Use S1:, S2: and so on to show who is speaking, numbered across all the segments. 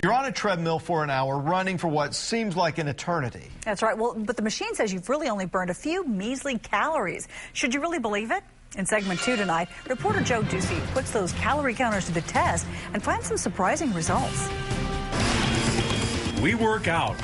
S1: You're on a treadmill for an hour, running for what seems like an eternity.
S2: That's right. Well, but the machine says you've really only burned a few measly calories. Should you really believe it? In segment 2 tonight, reporter Joe Ducey puts those calorie counters to the test and finds some surprising results.
S3: We work out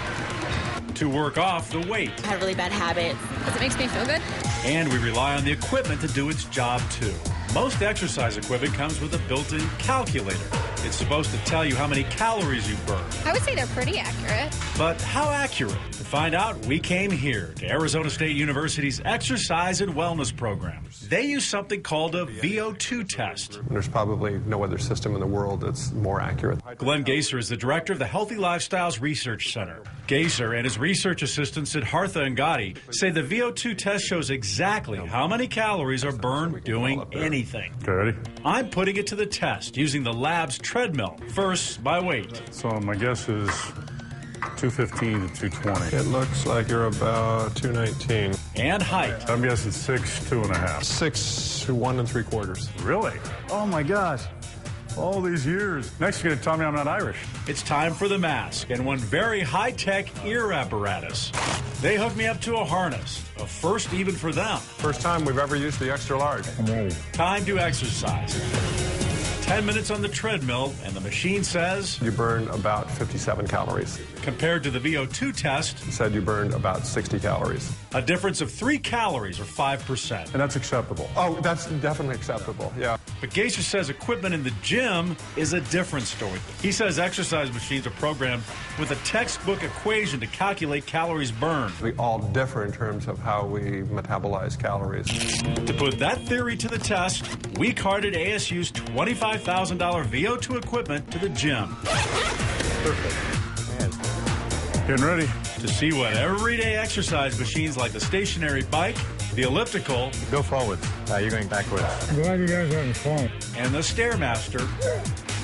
S3: to work off the weight.
S4: I had really bad habits because it makes me feel good.
S3: And we rely on the equipment to do its job too. Most exercise equipment comes with a built-in calculator. It's supposed to tell you how many calories you burn.
S4: I would say they're pretty accurate.
S3: But how accurate? To find out, we came here to Arizona State University's Exercise and Wellness Program. They use something called a VO2 test.
S5: There's probably no other system in the world that's more accurate.
S3: Glenn Gaser is the director of the Healthy Lifestyles Research Center. Gaser and his research assistant Siddhartha and Gotti say the VO2 test shows exactly how many calories are burned doing anything.
S6: Okay, ready?
S3: I'm putting it to the test using the lab's treadmill. First, by weight.
S6: So my guess is 215 to 220.
S5: It looks like you're about 219.
S3: And height.
S6: I'm guessing 6'2 and a half.
S5: 6'1 3/4.
S6: Really? Oh my gosh. All these years. Next, you're going to tell me I'm not Irish.
S3: It's time for the mask and one very high-tech ear apparatus. They hooked me up to a harness, a first even for them.
S5: First time we've ever used the extra large.
S6: I'm ready.
S3: Time to exercise. 10 minutes on the treadmill, and the machine says
S5: You burn about 57 calories.
S3: compared to the VO2 test,
S5: It said you burned about 60 calories.
S3: a difference of 3 calories or 5%.
S6: And that's acceptable.
S5: Oh, that's definitely acceptable, yeah.
S3: But Gaser says equipment in the gym is a different story. He says exercise machines are programmed with a textbook equation to calculate calories burned.
S5: We all differ in terms of how we metabolize calories.
S3: To put that theory to the test, we carted ASU's $25,000 VO2 equipment to the gym.
S6: Getting ready.
S3: To see what everyday exercise machines like the stationary bike, the elliptical,
S7: Go forward. You're going backwards.
S6: Glad you guys are having fun.
S3: and the Stairmaster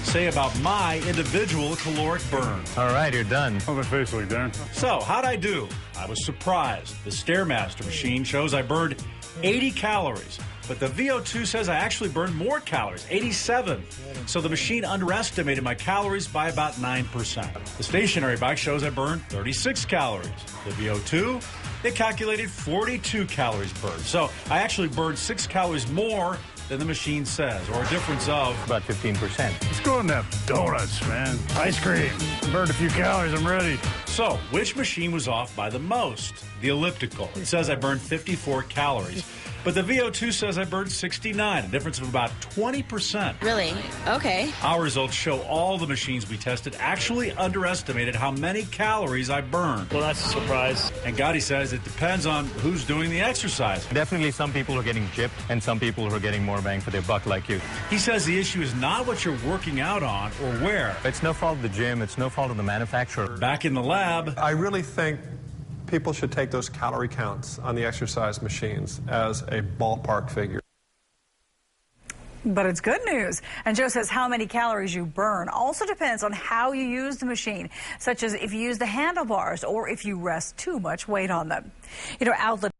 S3: say about my individual caloric burn.
S7: All right, you're done.
S6: How's my face look, Darren?
S3: So, how'd I do? I was surprised. The Stairmaster machine shows I burned 80 calories, but the VO2 says I actually burned more calories, 87. So the machine underestimated my calories by about 9%. The stationary bike shows I burned 36 calories. The VO2, it calculated 42 calories burned. So I actually burned 6 calories more than the machine says, or a difference of
S7: About 15%.
S6: Let's go and have donuts, man. Ice cream. Burned a few calories. I'm ready.
S3: So, which machine was off by the most? The elliptical. It says I burned 54 calories. But the VO2 says I burned 69, a difference of about 20%.
S4: Really? Okay.
S3: Our results show all the machines we tested actually underestimated how many calories I burned.
S8: Well, that's a surprise.
S3: And Gotti says it depends on who's doing the exercise.
S7: Definitely some people are getting gypped and some people who are getting more bang for their buck like you.
S3: He says the issue is not what you're working out on or where.
S7: It's no fault of the gym. It's no fault of the manufacturer.
S3: Back in the lab,
S5: I really think people should take those calorie counts on the exercise machines as a ballpark figure.
S2: But it's good news. And Joe says how many calories you burn also depends on how you use the machine, such as if you use the handlebars or if you rest too much weight on them. You know, outlet